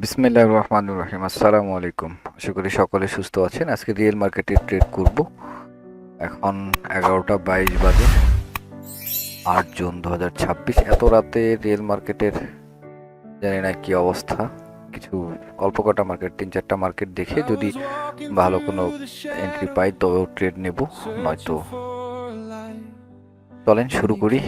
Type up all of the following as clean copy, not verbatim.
বিসমিল্লাহির রহমানির রহিম। আসসালামু আলাইকুম। আশা করি সকলে সুস্থ আছেন। আজকে রিয়েল মার্কেটে ট্রেড করব। এখন 11:22 বাজে, 8 জুন 2026। এত রাতে রিয়েল মার্কেটের জানি না কি অবস্থা। কিছু অল্প কটা মার্কেট, 3-4টা মার্কেট দেখে যদি ভালো কোনো এন্ট্রি পাই তবেও ট্রেড নেব, নয়তো চলেন শুরু করি।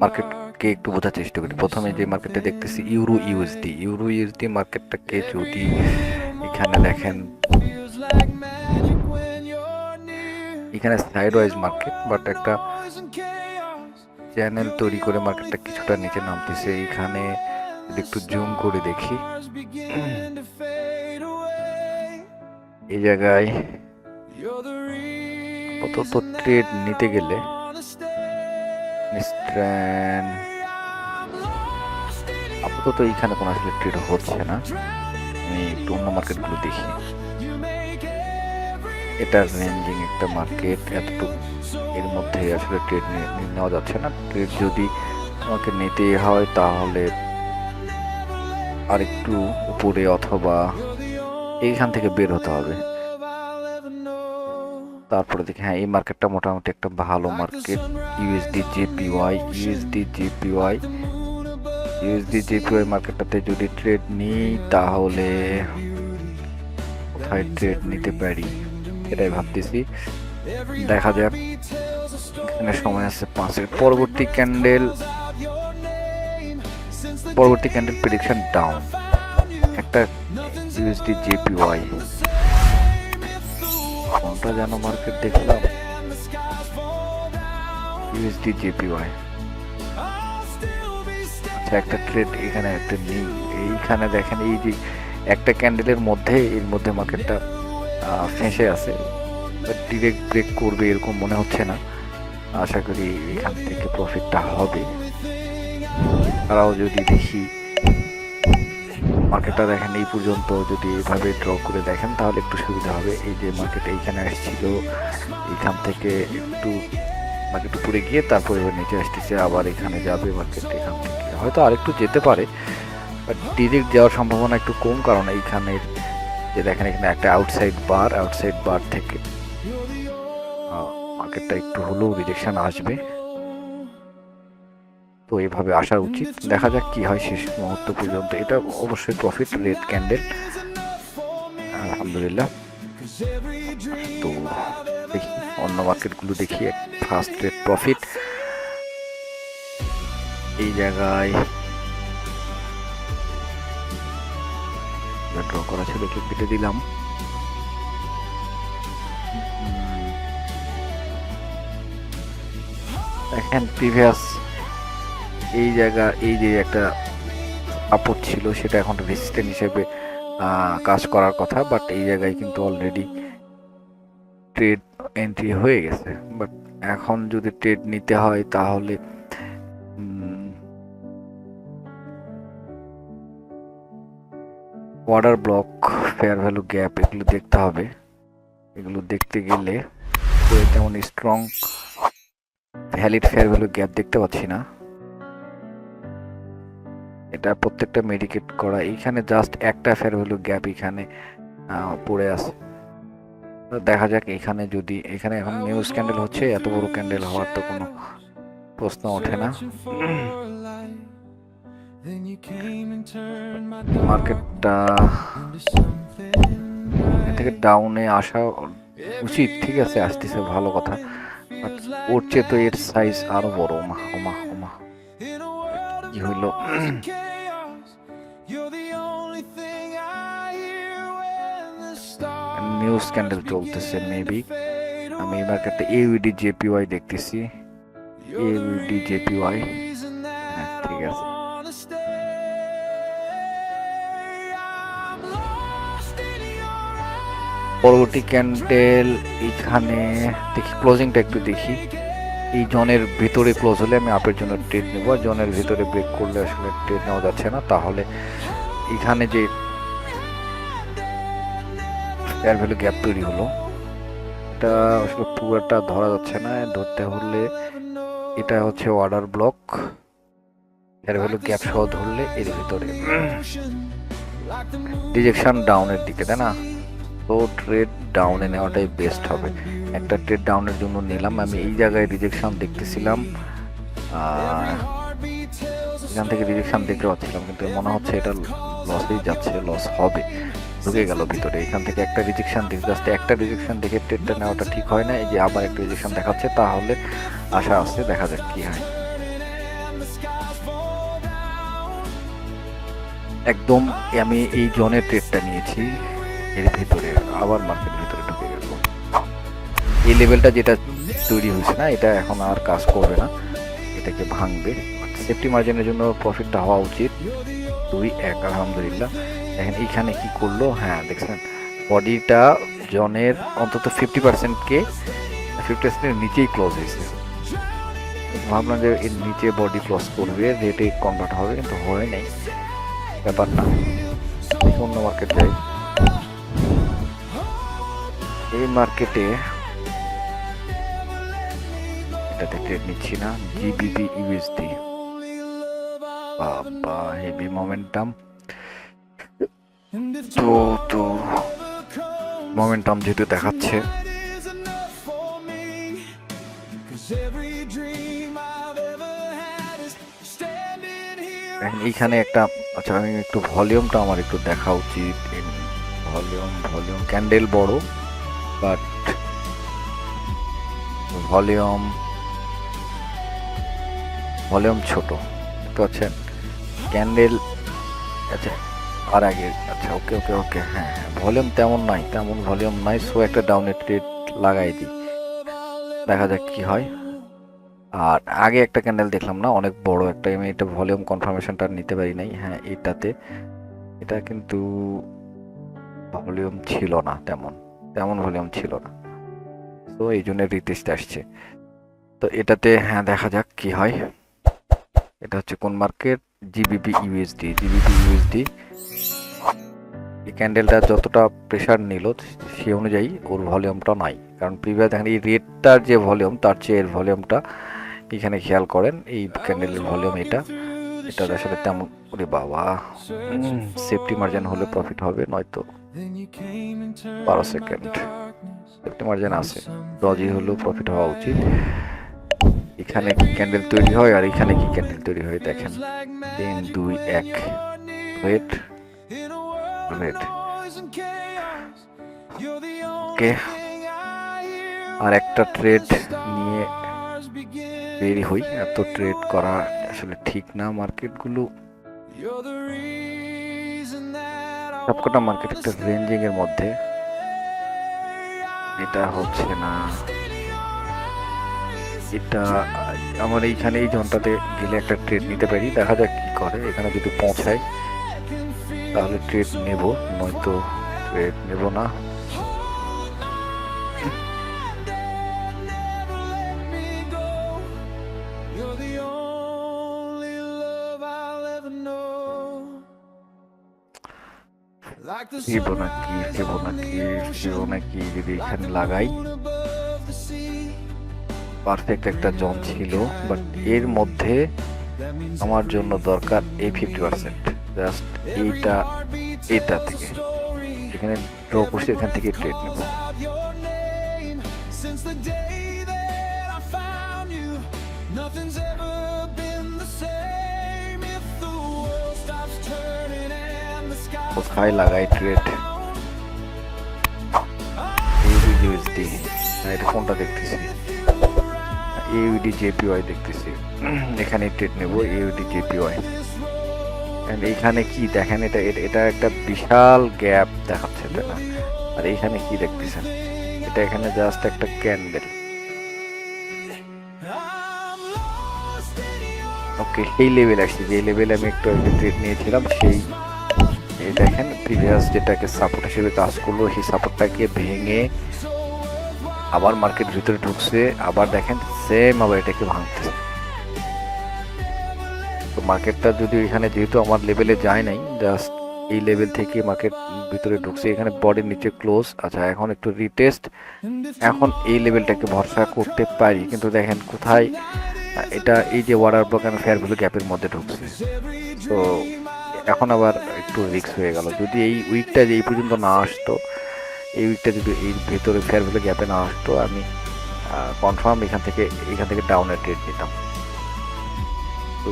মার্কেটকে একটু বোঝার চেষ্টা করি। প্রথমে যে মার্কেটটা দেখতেছি ইউরো ইউএসডি মার্কেটটাকে যদি এখানে দেখেন, এখানে সাইড ওয়াইজ মার্কেট, বাট একটা চ্যানেল তৈরি করে মার্কেটটা কিছুটা নিচে নামতেছে। এখানে যদি একটু জুম করে দেখি, এই জায়গায় আপাতত ট্রেড নিতে গেলে আপাতত এইখানে কোনো আসলে ট্রেড হচ্ছে না। আমি একটু অন্য মার্কেটগুলো দেখি। এটা রেঞ্জিং একটা মার্কেট, এতটুকু এর মধ্যে আসলে ট্রেড নেওয়া যাচ্ছে না। ট্রেড যদি আমাকে নিতে হয় তাহলে আরেকটু উপরে অথবা এইখান থেকে বের হতে হবে। তারপরে দেখি, হ্যাঁ এই মার্কেটটা মোটামুটি একটা ভালো মার্কেট। ইউএসডি জেপিওয়াই মার্কেটটাতে যদি ট্রেড নিই তাহলে কোথায় ট্রেড নিতে পারি এটাই ভাবতেছি। দেখা যাক, এখানে সময় আছে 5 মিনিট। পরবর্তী ক্যান্ডেল প্রেডিকশন ডাউন, একটা ইউএসডি জেপিওয়াই, কোনটা যেন মার্কেট দেখলাম, ইউএসডি জেপিওয়াই। আচ্ছা, একটা ট্রেড এখানে একটা নেই। এইখানে দেখেন, এই যে একটা ক্যান্ডেলের মধ্যে এর মধ্যে মার্কেটটা ফেঁসে আছে, ডিরেক্ট ব্রেক করবে এরকম মনে হচ্ছে না। আশা করি এখান থেকে প্রফিটটা হবে। তারাও যদি দেখি মার্কেটটা দেখেন এই পর্যন্ত যদি এভাবে ড্র করে দেখেন তাহলে একটু সুবিধা হবে। এই যে মার্কেট এইখানে আসছিল, এইখান থেকে একটু মার্কেট উপরে গিয়ে তারপরে নিচে আসতেছে, আবার এখানে যাবে মার্কেট। এখান থেকে হয়তো আরেকটু যেতে পারে, বাট ডিরেক্ট যাওয়ার সম্ভাবনা একটু কম, কারণ এইখানের যে দেখেন এখানে একটা আউটসাইড বার থেকে মার্কেটটা একটু হলেও রিজেকশন আসবে। তো এইভাবে আসা উচিত। দেখা যাক কি হয় শেষ মুহূর্ত পর্যন্ত। এটা অবশ্যই প্রফিট, রেড ক্যান্ডেল, আলহামদুলিল্লাহ। তো দেখি অন্য মার্কেটগুলো দেখি। ফার্স্ট রেড প্রফিট এই জায়গায় ড্র করা ছিল, কেটে দিলাম। দেখেন প্রিভিয়াস এই জায়গা, এই যে একটা সাপোর্ট ছিল সেটা এখন রেজিস্ট্যান্ট হিসেবে কাজ করার কথা, বাট এই জায়গায় কিন্তু অলরেডি ট্রেড এন্ট্রি হয়ে গেছে। বাট এখন যদি ট্রেড নিতে হয় তাহলে order block, fair value gap, এগুলো দেখতে হবে। এগুলো দেখতে গেলে তেমন strong valid fair value gap দেখতে পাচ্ছি না। এটা প্রত্যেকটা মেডিকেট করা, এইখানে জাস্ট একটা ফেয়ার ভ্যালু গ্যাপ এখানে পড়ে আছে। দেখা যাক এখানে যদি, এখানে এখন নিউজ ক্যান্ডেল হচ্ছে, এত বড় ক্যান্ডেল হওয়ার তো কোনো প্রশ্ন ওঠে না। মার্কেটটা থেকে ডাউনে আসা উচিত, ঠিক আছে, আসতেছে, ভালো কথা। বাট ওর চেয়ে তো এর সাইজ আরো বড়। ওমা ওমা ওমা, কি হইল? নিউজ ক্যান্ডেল চলতেছে মেবি। আমি এই মার্কেটে এউডি জেপিওয়াই দেখতেছি, এউডি জেপিওয়াই, হ্যাঁ ঠিক আছে। পরবর্তী ক্যান্ডেল এখানে দেখি, ক্লোজিংটা একটু দেখি। এই জনের ভিতরে ক্লোজ হলে আমি আপের জন্য ট্রেড নেব, জনের ভিতরে ব্রেক করলে আসলে ট্রেড নেওয়া যাচ্ছে না। তাহলে এখানে যে ফেয়ার ভ্যালু গ্যাপ তৈরি হলো, এটা আসলে পুরোটা ধরা যাচ্ছে না। ধরতে হলে এটা হচ্ছে order block, fair value gap সহ ধরলে এর ভিতরে রিজেকশন ডাউনের দিকে, তাই না? তো ট্রেড ডাউনে নেওয়াটাই বেস্ট হবে। একটা ট্রেড ডাউনের জন্য নিলাম আমি, এই জায়গায় রিজেকশন দেখতেছিলাম, এখান থেকে রিজেকশন দেখতে পাচ্ছিলাম, কিন্তু মনে হচ্ছে এটা লসেই যাচ্ছে, লস হবে, ঢুকে গেল ভিতরে। এখান থেকে একটা রিজেকশন দেখে, জাস্ট একটা রিজেকশন দেখে ট্রেডটা নেওয়াটা ঠিক হয় না। এই যে আবার একটা রিজেকশন দেখাচ্ছে, তাহলে আশা আসছে, দেখা যাক কি হয়। একদম আমি এই জোনের ট্রেডটা নিয়েছি, এর ভিতরে আবার মার্কেট ভিতরে ঢুকে গেল। এই লেভেলটা যেটা তৈরি হয়েছে না, এটা এখন আর কাজ করবে না, এটাকে ভাঙবে। সেফটি মার্জিনের জন্য প্রফিটটা হওয়া উচিত 2-1, আলহামদুলিল্লাহ। দেখেন এইখানে কি করলো, হ্যাঁ দেখছেন বডিটা জনের অন্তত 50%কে 50%-এর নিচেই ক্লোজ হয়েছে। ভাবলাম যে এর নিচে বডি ক্লোজ করবে, রেটে কনভার্ট হবে, কিন্তু হয় নাই, ব্যাপার না। অন্য মার্কেট যাই, এই মার্কেটে এটাতে ট্রেড নিচ্ছি না। জিবিপি ইউএসডি, বাবা হেভি মোমেন্টাম। তো মোমেন্টাম যেহেতু দেখাচ্ছে, এইখানে একটা, আচ্ছা আমি একটু ভলিউমটা আমার একটু দেখা উচিত। ভলিউম ক্যান্ডেল বড়, বাট ভলিউম ছোট, বুঝতে পারছেন? ক্যান্ডেল, আচ্ছা আর আগে, আচ্ছা ওকে ওকে ওকে, হ্যাঁ ভলিউম তেমন ভলিউম নাই। সো একটা ডাউনের ট্রেড লাগাই দিই, দেখা যাক কি হয়। আর আগে একটা ক্যান্ডেল দেখলাম না, অনেক বড় একটা, আমি এটা ভলিউম কনফার্মেশনটা নিতে পারি নাই। হ্যাঁ এটা কিন্তু ভলিউম ছিল না, তেমন ভলিউম ছিল না, তো এই জন্য রিটেস্ট আসছে। তো এটাতে হ্যাঁ দেখা যাক কি হয়। এটা হচ্ছে কোন মার্কেট? GBP USD. এই ক্যান্ডেলটা যতটা প্রেসার নিল সেই অনুযায়ী ওর ভলিউমটা নাই, কারণ প্রিভিয়াস দেখেন এই রেডটার যে ভলিউম তার চেয়ে এর ভলিউমটা, এখানে খেয়াল করেন এই ক্যান্ডেলের ভলিউম, এটা আসলে তেমন। ওরে বাবা, সেফটি মার্জিন হলে প্রফিট হবে, নয়তো 12 সেকেন্ড সেফটি মার্জিন আছে, ডজি হলেও প্রফিট হওয়া উচিত। এখানে কি ক্যান্ডেল তৈরি হয় আর এখানে কি ক্যান্ডেল তৈরি হয় দেখেন, 3-2-1, রেড ওকে। আর একটা ট্রেড নিয়ে বেরি হই, এত ট্রেড করা আসলে ঠিক না। মার্কেটগুলো সবকটা মার্কেট একটা রেঞ্জিং এর মধ্যে, এটা হচ্ছে না, এটা আমার এইখানে এই জোনটাতে গেলে একটা ট্রেড নিতে পারি, দেখা যাক কি করে। এখানে যদি পৌঁছায় তাহলে ট্রেড নেব, নয়তো ট্রেড নেব না। ফিবোনাকি যদি এখানে লাগাই, পারফেক্ট একটা জোন ছিল, বাট এর মধ্যে আমার জন্য দরকার এই 50%, জাস্ট এটা থেকে এখানে ড্র করছি, এখান থেকে ট্রেড নেব। কোথায় লাগাই ট্রেড? ইউএসডি, এটা কোনটা দেখতেছি? ইউডি জেপিওয়াই দেখতেছি, এখানে ট্রেড নেব ইউডি জেপিওয়াই। এইখানে কি দেখেন, এটা একটা বিশাল গ্যাপ দেখাচ্ছে, তাই না? আর এইখানে কি দেখতেছেন, এটা এখানে জাস্ট একটা ক্যান্ডেল। ওকে, এই লেভেল আসছে, যে লেভেলে আমি একটু ট্রেড নিয়েছিলাম, সেই দেখেন প্রিভিয়াস যেটাকে সাপোর্ট হিসেবে কাজ করলো, সেই সাপোর্টটাকে ভেঙে আবার মার্কেট ভিতরে ঢুকছে, আবার দেখেন সেম আবার এটাকে ভাঙতেছে। তো মার্কেটটা যদি এখানে, যেহেতু আমার লেভেলে যায় নাই, জাস্ট এই লেভেল থেকে মার্কেট ভিতরে ঢুকছে, এখানে বডির নিচে ক্লোজ। আচ্ছা এখন একটু রিটেস্ট, এখন এই লেভেলটাকে ভরসা করতে পারি, কিন্তু দেখেন কোথায় এটা, এই যে order block and fair value গ্যাপের মধ্যে ঢুকছে। তো এখন আবার একটু রিস্ক হয়ে গেল। যদি এই উইকটা যে এই পর্যন্ত না আসতো, এই উইকটা যদি এই ভেতরে ফেয়ার ভ্যালু গ্যাপে না আসতো, আমি কনফার্ম এখান থেকে ডাউনের ট্রেড নিতাম। তো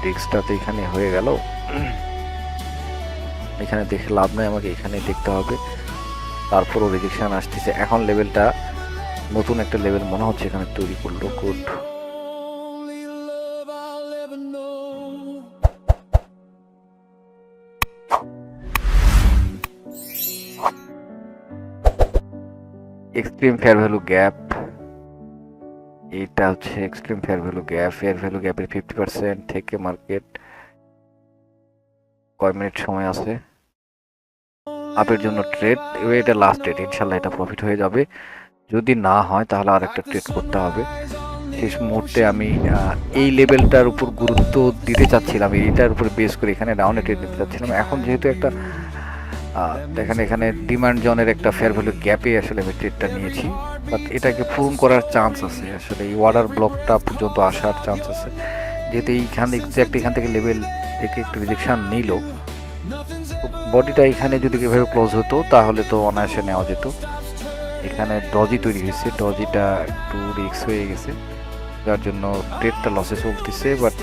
রিস্কটা তো এখানে হয়ে গেল। এখানে দেখে লাভ নয়, আমাকে এখানে দেখতে হবে। তারপরও রিজেকশন আসতেছে। এখন লেভেলটা নতুন একটা লেভেল মনে হচ্ছে এখানে তৈরি করলো। Good. Extreme fair value gap, এইটা হচ্ছে এক্সট্রিম ফেয়ার ভ্যালু গ্যাপের 50% থেকে মার্কেট কয় মিনিট সময় আছে আপের জন্য ট্রেড। এবার এটা লাস্ট ট্রেড, ইনশাল্লাহ এটা প্রফিট হয়ে যাবে। যদি না হয় তাহলে আর একটা ট্রেড করতে হবে। শেষ মুহূর্তে আমি এই লেভেলটার উপর গুরুত্ব দিতে চাচ্ছিলাম, এইটার উপর বেস করে এখানে ডাউনে ট্রেড নিতে চাচ্ছিলাম। এখন যেহেতু একটা দেখেন এখানে ডিমান্ড জোনের একটা ফেয়ার ভ্যালু গ্যাপে আসলে আমি ট্রেডটা নিয়েছি, বাট এটাকে পূরণ করার চান্স আছে। আসলে এই অর্ডার ব্লকটা পর্যন্ত আসার চান্স আছে, যেহেতু এইখানে এক্স্যাক্ট এখান থেকে লেভেল থেকে একটু রিজেকশন নিল। বডিটা এখানে যদি এভাবে ক্লোজ হতো তাহলে তো অনায়াসে নেওয়া যেত। এখানে ডজি তৈরি হয়েছে, ডজিটা একটু রিস্ক হয়ে গেছে, যার জন্য ট্রেডটা লসে চলতেছে। বাট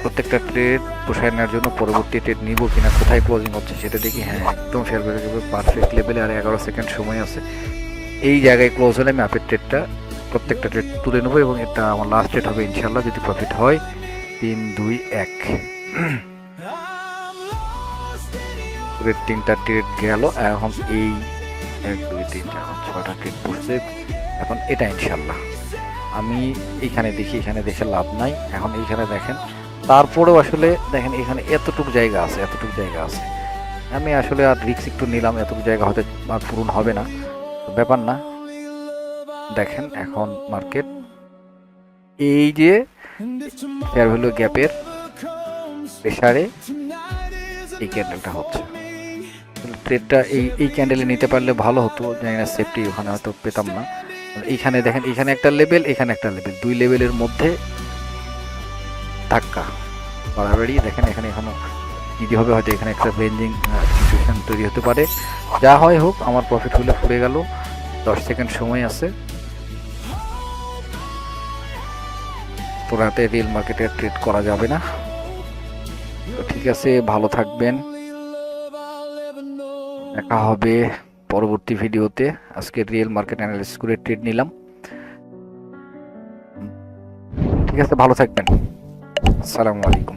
প্রত্যেকটা ট্রেড পোষায় নেওয়ার জন্য পরবর্তী ট্রেড নিব কিনা, কোথায় ক্লোজিং হচ্ছে সেটা দেখি। হ্যাঁ, একদম ফেয়ার ভ্যালু পারফেক্ট লেভেলে, আর 11 সেকেন্ড সময় আছে। এই জায়গায় ক্লোজ হলে আমি আপের ট্রেডটা প্রত্যেকটা ট্রেড তুলে নেবো, এবং এটা আমার লাস্ট ট্রেড হবে ইনশাল্লাহ, যদি প্রফিট হয়। 3, 2, 1 3টা ট্রেড গেল। এখন এই 1, 2, 3, 4, 6টা ট্রেড পড়ছে। এখন এটা ইনশাল্লাহ আমি এইখানে দেখি, এখানে দেখে লাভ নাই। এখন এইখানে দেখেন, তারপরেও আসলে দেখেন এখানে এতটুকু জায়গা আছে, আমি আসলে আর রিস্ক একটু নিলাম। এতটুকু জায়গা হয়তো আর পূরণ হবে না, ব্যাপার না। দেখেন এখন মার্কেট এই যে ফেয়ার ভ্যালু গ্যাপের প্রেসারে এই ক্যান্ডেলটা হচ্ছে। ট্রেডটা এই ক্যান্ডেলে নিতে পারলে ভালো হতো, জানি না সেফটি ওখানে হয়তো পেতাম না। এইখানে দেখেন, এখানে একটা লেভেল, এখানে একটা লেভেল, 2 লেভেলের মধ্যে ধাক্কা বাড়াবাড়ি। দেখেন এখানে এখনো যদি হবে, হয়তো এখানে একটা রেঞ্জিং সিচুয়েশন তৈরি হতে পারে। যা হয় হোক, আমার প্রফিট হলে পড়ে গেল। 10 সেকেন্ড সময় আছে। তো রাতে রিয়েল মার্কেটে ট্রেড করা যাবে না। তো ঠিক আছে, ভালো থাকবেন, দেখা হবে পরবর্তী ভিডিওতে। আজকে রিয়েল মার্কেট অ্যানালিসিস করে ট্রেড নিলাম। ঠিক আছে, ভালো থাকবেন। আসসালামু আলাইকুম।